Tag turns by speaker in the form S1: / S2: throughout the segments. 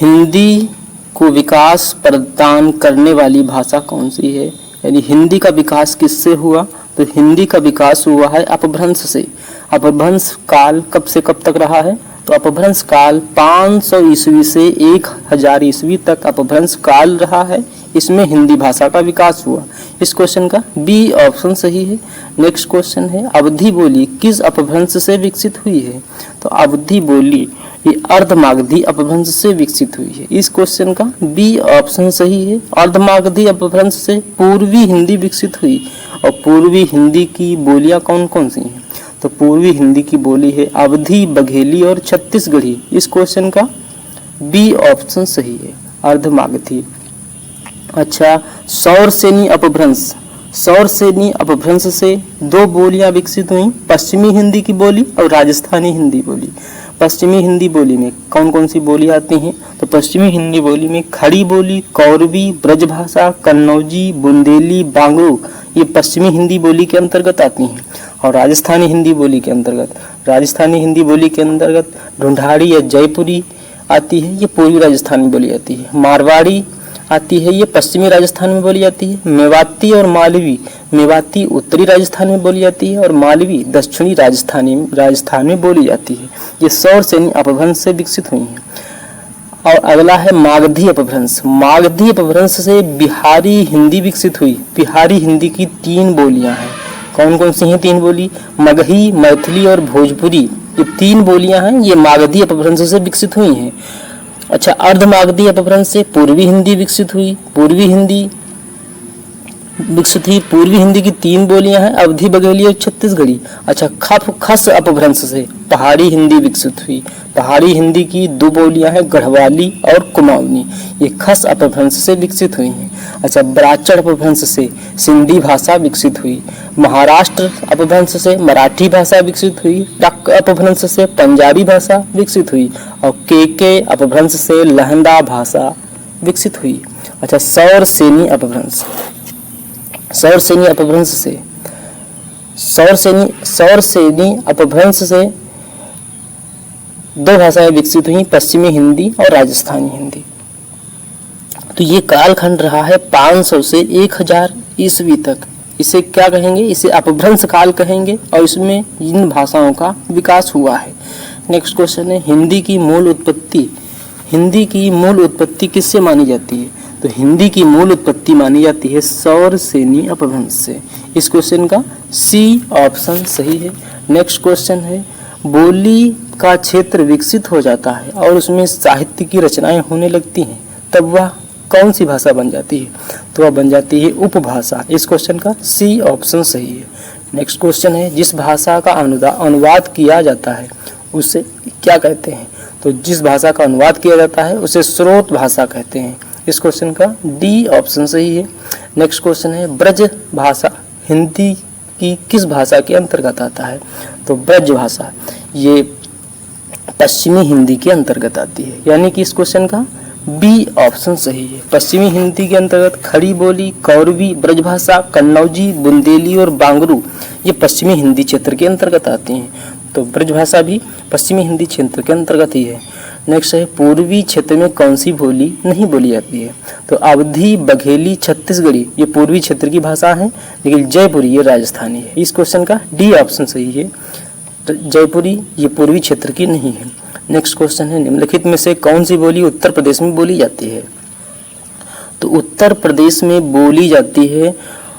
S1: हिंदी को विकास प्रदान करने वाली भाषा कौन सी है? यानी हिंदी का विकास किससे हुआ? तो हिंदी का विकास हुआ है अपभ्रंश से। अपभ्रंश काल कब से कब तक रहा है? तो अपभ्रंश काल 500 ईस्वी से 1000 ईस्वी तक अपभ्रंश काल रहा है। इसमें हिंदी भाषा का विकास हुआ। इस क्वेश्चन का बी ऑप्शन सही है। नेक्स्ट क्वेश्चन है, अवधी बोली किस अपभ्रंश से विकसित हुई है? तो अवधी बोली ये अर्धमागधी अपभ्रंश से विकसित हुई है। इस क्वेश्चन का बी ऑप्शन सही है। अर्धमागधी अपभ्रंश से पूर्वी हिंदी विकसित हुई। और पूर्वी हिंदी की बोलियां कौन कौन सी हैं? तो पूर्वी हिंदी की बोली है अवधी, बघेली और छत्तीसगढ़ी। इस क्वेश्चन का बी ऑप्शन सही है, अर्धमागधी। अच्छा, सौरसेनी अपभ्रंश। सौरसेनी अपभ्रंश से दो बोलियां विकसित हुई, पश्चिमी हिंदी की बोली और राजस्थानी हिंदी बोली। पश्चिमी हिंदी बोली में कौन कौन सी बोली आती हैं? तो पश्चिमी हिंदी बोली में खड़ी बोली, कौरवी, ब्रजभाषा, कन्नौजी, बुंदेली, बांगरू ये पश्चिमी हिंदी बोली के अंतर्गत आती हैं। और राजस्थानी हिंदी बोली के अंतर्गत ढूंढाड़ी या जयपुरी आती है, ये पूर्वी राजस्थानी बोली आती है। मारवाड़ी आती है, ये पश्चिमी राजस्थान में बोली जाती है। मेवाती और मालवी, मेवाती उत्तरी राजस्थान में बोली जाती है और मालवी दक्षिणी राजस्थान में बोली जाती है। ये सौरसेनी अपभ्रंश से विकसित हुई हैं। और अगला है मागधी अपभ्रंश। मागधी अपभ्रंश से बिहारी हिंदी विकसित हुई। बिहारी हिंदी की 3 बोलियां हैं। कौन कौन सी हैं 3 बोली? मगही, मैथिली और भोजपुरी। ये 3 बोलियां हैं, ये मागधी अपभ्रंश से विकसित हुई हैं। अच्छा, अर्धमागधी अपभ्रंश से पूर्वी हिंदी विकसित हुई। पूर्वी हिंदी की 3 बोलियां हैं, अवधी, बघेली और छत्तीसगढ़ी। अच्छा, खस अपभ्रंश से पहाड़ी हिंदी विकसित हुई। पहाड़ी हिंदी की 2 बोलियां हैं, गढ़वाली और कुमाऊनी। ये खस अपभ्रंश से विकसित हुई हैं। अच्छा, ब्राह्मण अपभ्रंश से सिंधी भाषा विकसित हुई। महाराष्ट्र अपभ्रंश से मराठी भाषा विकसित हुई। टक अपभ्रंश से पंजाबी भाषा विकसित हुई। और के अपभ्रंश से लहंदा भाषा विकसित हुई। अच्छा, सौरसेनी अपभ्रंश से 2 भाषाएं विकसित हुई, पश्चिमी हिंदी और राजस्थानी हिंदी। तो ये कालखंड रहा है 500 से 1000 ईस्वी तक। इसे क्या कहेंगे? इसे अपभ्रंश काल कहेंगे। और इसमें इन भाषाओं का विकास हुआ है। नेक्स्ट क्वेश्चन है, हिंदी की मूल उत्पत्ति किससे मानी जाती है? तो हिंदी की मूल उत्पत्ति मानी जाती है सौरसेनी अपभ्रंश से। इस क्वेश्चन का सी ऑप्शन सही है। नेक्स्ट क्वेश्चन है, बोली का क्षेत्र विकसित हो जाता है और उसमें साहित्य की रचनाएं होने लगती हैं, तब वह कौन सी भाषा बन जाती है? तो वह बन जाती है उपभाषा। इस क्वेश्चन का सी ऑप्शन सही है। नेक्स्ट क्वेश्चन है, जिस भाषा का अनुवाद किया जाता है उसे क्या कहते हैं? तो जिस भाषा का अनुवाद किया जाता है उसे स्रोत भाषा कहते हैं। इस क्वेश्चन का डी ऑप्शन सही है। नेक्स्ट क्वेश्चन है, ब्रज भाषा हिंदी की किस भाषा के अंतर्गत आता है? तो ब्रज भाषा ये पश्चिमी हिंदी के अंतर्गत आती है। यानी कि इस क्वेश्चन का बी ऑप्शन सही है। पश्चिमी हिंदी के अंतर्गत खड़ी बोली, कौरवी, ब्रजभाषा, कन्नौजी, बुंदेली और बांगरू ये पश्चिमी हिंदी क्षेत्र के अंतर्गत आती हैं। तो ब्रजभाषा भी पश्चिमी हिंदी क्षेत्र के अंतर्गत ही है। नेक्स्ट है, पूर्वी क्षेत्र में कौन सी बोली नहीं बोली जाती है? तो अवधी, बघेली, छत्तीसगढ़ी ये पूर्वी क्षेत्र की भाषा है, लेकिन जयपुरी ये राजस्थानी है। इस क्वेश्चन का डी ऑप्शन सही है। जयपुरी ये पूर्वी क्षेत्र की नहीं है। नेक्स्ट क्वेश्चन है, निम्नलिखित में से कौन सी बोली उत्तर प्रदेश में बोली जाती है? तो उत्तर प्रदेश में बोली जाती है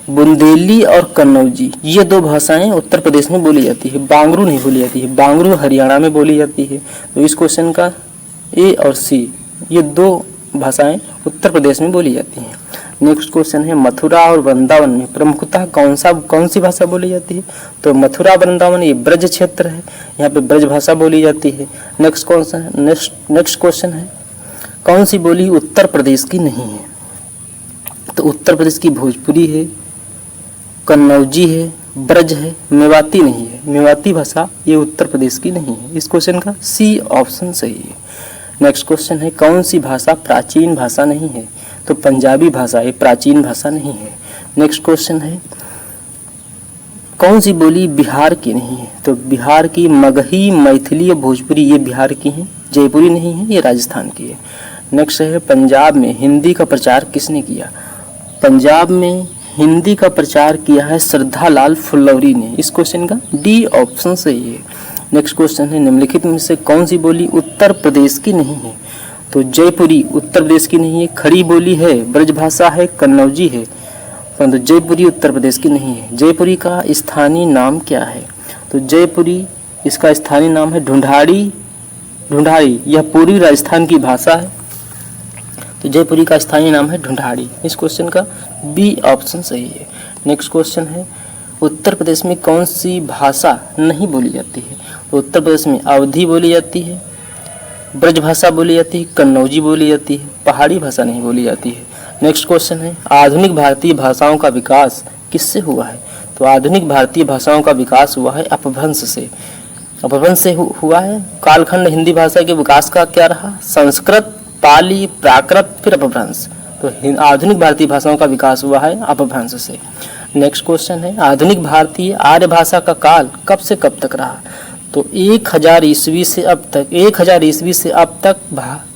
S1: बुंदेली और कन्नौजी। ये 2 भाषाएं उत्तर प्रदेश में बोली जाती है। बांगरू नहीं बोली जाती है। बांगरू हरियाणा में बोली जाती है। तो इस क्वेश्चन का ए और सी ये 2 भाषाएं उत्तर प्रदेश में बोली जाती हैं। नेक्स्ट क्वेश्चन है, मथुरा और वृंदावन में प्रमुखतः कौन सी भाषा बोली जाती है? तो मथुरा वृंदावन ये ब्रज क्षेत्र है, यहाँ पे ब्रज भाषा बोली जाती है। नेक्स्ट क्वेश्चन है, कौन सी बोली उत्तर प्रदेश की नहीं है? तो उत्तर प्रदेश की भोजपुरी है, कन्नौजी है, ब्रज है, मेवाती नहीं है। मेवाती भाषा ये उत्तर प्रदेश की नहीं है। इस क्वेश्चन का सी ऑप्शन सही है। नेक्स्ट क्वेश्चन है, कौन सी भाषा प्राचीन भाषा नहीं है? तो पंजाबी भाषा ये प्राचीन भाषा नहीं है। नेक्स्ट क्वेश्चन है, कौन सी बोली बिहार की नहीं है? तो बिहार की मगही, मैथिली और भोजपुरी ये बिहार की हैं, जयपुरी नहीं है, ये राजस्थान की है। नेक्स्ट है पंजाब में हिंदी का प्रचार किसने किया? पंजाब में हिंदी का प्रचार किया है श्रद्धा लाल फुल्लौरी ने। इस क्वेश्चन का डी ऑप्शन सही है। नेक्स्ट क्वेश्चन है निम्नलिखित में से कौन सी बोली उत्तर प्रदेश की नहीं है? तो जयपुरी उत्तर प्रदेश की नहीं है, खड़ी बोली है, ब्रजभाषा है, कन्नौजी है, परंतु जयपुरी उत्तर प्रदेश की नहीं है। जयपुरी का स्थानीय नाम क्या है? तो जयपुरी इसका स्थानीय नाम है ढूंढाड़ी। यह पूर्वी राजस्थान की भाषा है, तो जयपुरी का स्थानीय नाम है ढूंढाड़ी। इस क्वेश्चन का बी ऑप्शन सही है। नेक्स्ट क्वेश्चन है उत्तर प्रदेश में कौन सी भाषा नहीं बोली जाती है? तो उत्तर प्रदेश में अवधी बोली जाती है, ब्रजभाषा बोली जाती है, कन्नौजी बोली जाती है, पहाड़ी भाषा नहीं बोली जाती है। नेक्स्ट क्वेश्चन है आधुनिक भारतीय भाषाओं का विकास किससे हुआ है? तो आधुनिक भारतीय भाषाओं का विकास हुआ है अपभ्रंश से। अपभ्रंश से हुआ है। कालखंड हिंदी भाषा के विकास का क्या रहा? संस्कृत, पाली, प्राकृत, फिर अपभ्रंश। तो आधुनिक भारतीय भाषाओं का विकास हुआ है अपभ्रंश से। नेक्स्ट क्वेश्चन है आधुनिक भारतीय आर्य भाषा का काल कब से कब तक रहा? तो 1000 ईस्वी से अब तक, 1000 ईस्वी से अब तक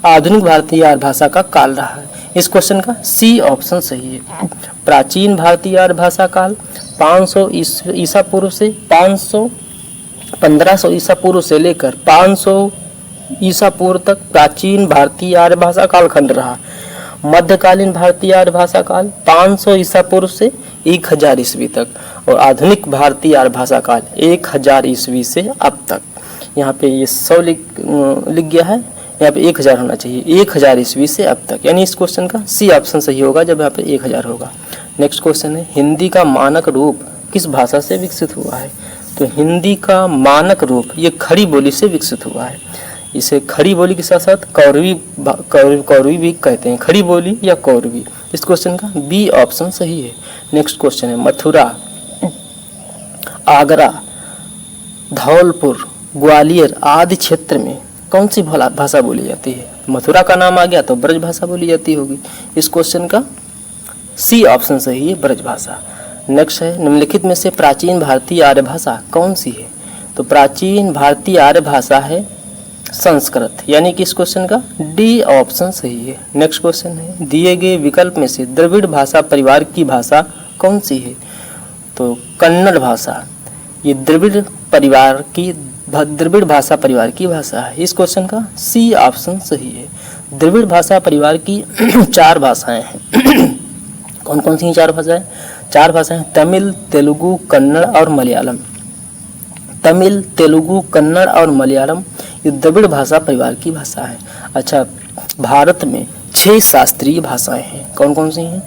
S1: आधुनिक भारतीय आर्य भाषा का काल रहा है। इस क्वेश्चन का सी ऑप्शन सही है। प्राचीन भारतीय आर्य भाषा काल 500 ईसा पूर्व से 1500 ईसा पूर्व से लेकर 500 ईसा पूर्व तक प्राचीन भारतीय आर्य भाषा कालखंड रहा। मध्यकालीन भारतीय आर्य भाषा काल 500 ईसा पूर्व से 1000 ईस्वी तक, और आधुनिक भारतीय आर्य भाषा काल 1000 ईस्वी से अब तक। यहाँ पे ये 100 लिख गया है, यहाँ पे 1000 होना चाहिए, 1000 ईस्वी से अब तक, यानी इस क्वेश्चन का सी ऑप्शन सही होगा जब यहाँ पे 1000 होगा। नेक्स्ट क्वेश्चन है हिंदी का मानक रूप किस भाषा से विकसित हुआ है? तो हिंदी का मानक रूप ये खड़ी बोली से विकसित हुआ है। इसे खड़ी बोली के साथ साथ कौरवी भी कहते हैं, खड़ी बोली या कौरवी। इस क्वेश्चन का बी ऑप्शन सही है। नेक्स्ट क्वेश्चन है मथुरा, आगरा, धौलपुर, ग्वालियर आदि क्षेत्र में कौन सी भाषा बोली जाती है? मथुरा का नाम आ गया तो ब्रज भाषा बोली जाती होगी। इस क्वेश्चन का सी ऑप्शन सही है, ब्रज भाषा। नेक्स्ट है निम्नलिखित में से प्राचीन भारतीय आर्य भाषा कौन सी है? तो प्राचीन भारतीय आर्य भाषा है संस्कृत, यानी कि इस क्वेश्चन का डी ऑप्शन सही है। नेक्स्ट क्वेश्चन है दिए गए विकल्प में से द्रविड़ भाषा परिवार की भाषा कौन सी है? तो कन्नड़ भाषा ये द्रविड़ भाषा परिवार की भाषा है। इस क्वेश्चन का सी ऑप्शन सही है। द्रविड़ भाषा परिवार की 4 भाषाएं हैं। कौन कौन सी 4 भाषाएं? 4 भाषाएं तमिल, तेलुगु, कन्नड़ और मलयालम। तमिल, तेलुगु, कन्नड़ और मलयालम ये द्रविड़ भाषा परिवार की भाषा है। अच्छा, भारत में 6 शास्त्रीय भाषाएं हैं। कौन कौन सी हैं?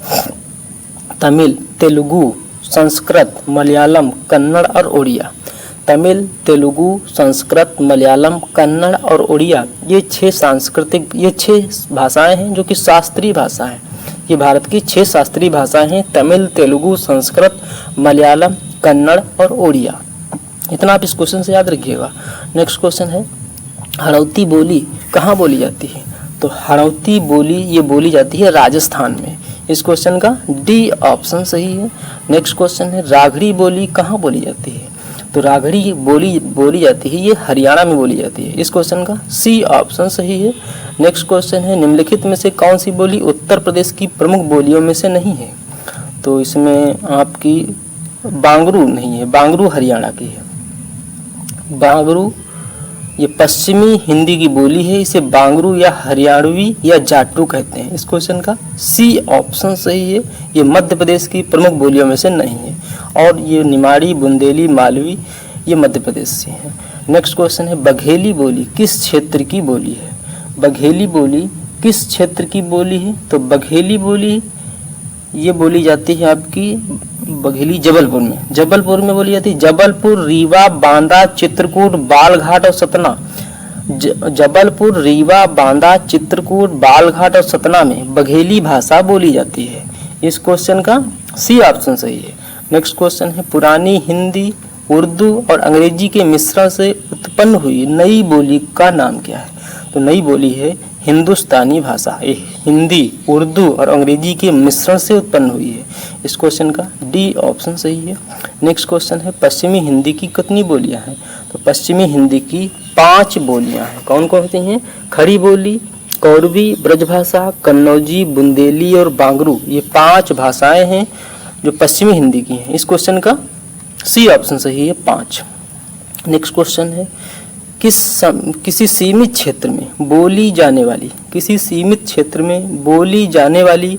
S1: तमिल, तेलुगु, संस्कृत, मलयालम, कन्नड़ और उड़िया। तमिल, तेलुगु, संस्कृत, मलयालम, कन्नड़ और उड़िया ये 6 भाषाएं हैं जो कि शास्त्रीय भाषा हैं। ये भारत की 6 शास्त्रीय भाषाएं हैं, तमिल, तेलुगु, संस्कृत, मलयालम, कन्नड़ और उड़िया। इतना आप इस क्वेश्चन से याद रखिएगा। नेक्स्ट क्वेश्चन है हड़ौती बोली कहाँ बोली जाती है? तो हड़ौती बोली ये बोली जाती है राजस्थान में। इस क्वेश्चन का डी ऑप्शन सही है। नेक्स्ट क्वेश्चन है राघड़ी बोली कहाँ बोली जाती है? तो राघड़ी बोली जाती है ये हरियाणा में बोली जाती है। इस क्वेश्चन का सी ऑप्शन सही है। नेक्स्ट क्वेश्चन है निम्नलिखित में से कौन सी बोली उत्तर प्रदेश की प्रमुख बोलियों में से नहीं है? तो इसमें आपकी बांगरू नहीं है, बांगरू हरियाणा की है। बांगरू ये पश्चिमी हिंदी की बोली है, इसे बांगरू या हरियाणवी या जाटू कहते हैं। इस क्वेश्चन का सी ऑप्शन सही है। ये मध्य प्रदेश की प्रमुख बोलियों में से नहीं है, और ये निमाड़ी, बुंदेली, मालवी ये मध्य प्रदेश से हैं। नेक्स्ट क्वेश्चन है बघेली बोली किस क्षेत्र की बोली है? बघेली बोली किस क्षेत्र की बोली है? तो बघेली बोली ये बोली जाती है आपकी बघेली जबलपुर में बोली जाती है। जबलपुर, रीवा, बांदा, चित्रकूट, बालघाट और सतना। जबलपुर, रीवा, बांदा, चित्रकूट, बालघाट और सतना में बघेली भाषा बोली जाती है। इस क्वेश्चन का सी ऑप्शन सही है। नेक्स्ट क्वेश्चन है पुरानी हिंदी, उर्दू और अंग्रेजी के मिश्रण से उत्पन्न हुई नई बोली का नाम क्या है? तो नई बोली है हिंदुस्तानी भाषा। ये हिंदी, उर्दू और अंग्रेजी के मिश्रण से उत्पन्न हुई है। इस क्वेश्चन का डी ऑप्शन सही है। नेक्स्ट क्वेश्चन है पश्चिमी हिंदी की कितनी बोलियां हैं? तो पश्चिमी हिंदी की 5 बोलियां हैं। कौन कौन सी हैं? खड़ी बोली, कौरवी, ब्रजभाषा, कन्नौजी, बुंदेली और बांगरू, ये 5 भाषाएं हैं जो पश्चिमी हिंदी की हैं। इस क्वेश्चन का सी ऑप्शन सही है, 5। नेक्स्ट क्वेश्चन है, किसी सीमित क्षेत्र में बोली जाने वाली, किसी सीमित क्षेत्र में बोली जाने वाली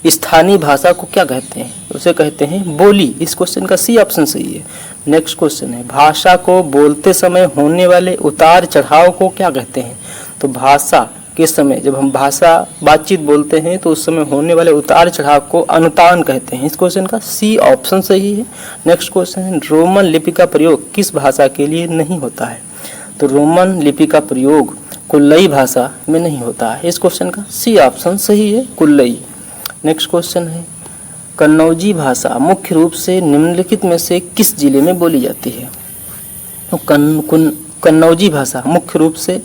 S1: स्थानीय भाषा को क्या कहते हैं? उसे कहते हैं बोली। इस क्वेश्चन का सी ऑप्शन सही है। नेक्स्ट क्वेश्चन है, भाषा को बोलते समय होने वाले उतार चढ़ाव को क्या कहते हैं? तो भाषा के समय, जब हम भाषा बातचीत बोलते हैं तो उस समय होने वाले उतार चढ़ाव को अनुतान कहते हैं। इस क्वेश्चन का सी ऑप्शन सही है। नेक्स्ट क्वेश्चन है, रोमन लिपि का प्रयोग किस भाषा के लिए नहीं होता है? तो रोमन लिपि का प्रयोग कुल्लई भाषा में नहीं होता है। इस क्वेश्चन का सी ऑप्शन सही है, कुल्लई। नेक्स्ट क्वेश्चन है, कन्नौजी भाषा मुख्य रूप से निम्नलिखित में से किस जिले में बोली जाती है? तो कन्नौजी भाषा मुख्य रूप से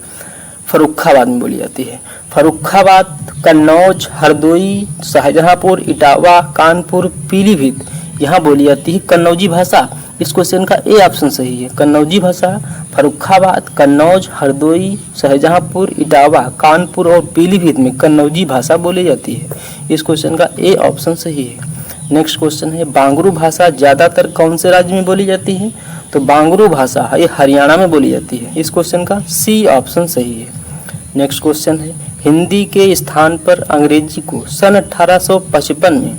S1: फर्रुखाबाद में बोली जाती है। फर्रुखाबाद, कन्नौज, हरदोई, शाहजहांपुर, इटावा, कानपुर, पीलीभीत, यहाँ बोली जाती है कन्नौजी भाषा। इस क्वेश्चन का ए ऑप्शन सही है। कन्नौजी भाषा फर्रुखाबाद, कन्नौज, हरदोई, शाहजहांपुर, इटावा, कानपुर और पीलीभीत में कन्नौजी भाषा बोली जाती है। इस क्वेश्चन का ए ऑप्शन सही है। नेक्स्ट क्वेश्चन है, बांगरू भाषा ज़्यादातर कौन से राज्य में बोली जाती है? तो बांगरू भाषा ये हरियाणा में बोली जाती है। इस क्वेश्चन का सी ऑप्शन सही है। नेक्स्ट क्वेश्चन है, हिंदी के स्थान पर अंग्रेजी को सन 1855 में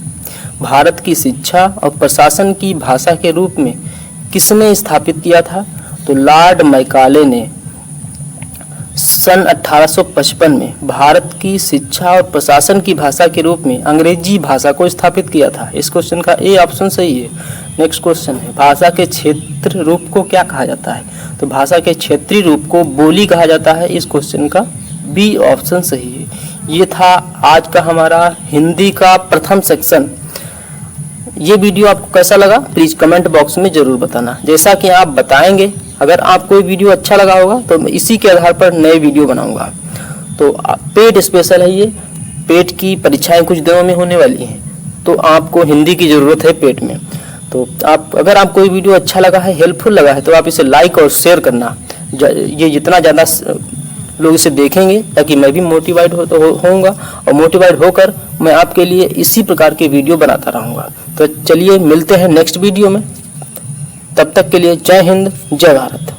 S1: भारत की शिक्षा और प्रशासन की भाषा के रूप में किसने स्थापित किया था? तो लॉर्ड मैकाले ने सन 1855 में भारत की शिक्षा और प्रशासन की भाषा के रूप में अंग्रेजी भाषा को स्थापित किया था। इस क्वेश्चन का ए ऑप्शन सही है। नेक्स्ट क्वेश्चन है, भाषा के क्षेत्र रूप को क्या कहा जाता है? तो भाषा के क्षेत्रीय रूप को बोली कहा जाता है। इस क्वेश्चन का बी ऑप्शन सही है। ये था आज का हमारा हिंदी का प्रथम सेक्शन। ये वीडियो आपको कैसा लगा प्लीज़ कमेंट बॉक्स में ज़रूर बताना। जैसा कि आप बताएंगे, अगर आपको ये वीडियो अच्छा लगा होगा तो मैं इसी के आधार पर नए वीडियो बनाऊंगा। तो पेट स्पेशल है ये, पेट की परीक्षाएं कुछ दिनों में होने वाली हैं, तो आपको हिंदी की ज़रूरत है पेट में। तो अगर आपको ये वीडियो अच्छा लगा है, हेल्पफुल लगा है, तो आप इसे लाइक और शेयर करना। ये जितना ज़्यादा लोग इसे देखेंगे ताकि मैं भी मोटिवेट होऊंगा और मोटिवेट होकर मैं आपके लिए इसी प्रकार के वीडियो बनाता रहूँगा। तो चलिए मिलते हैं नेक्स्ट वीडियो में। तब तक के लिए जय हिंद, जय भारत।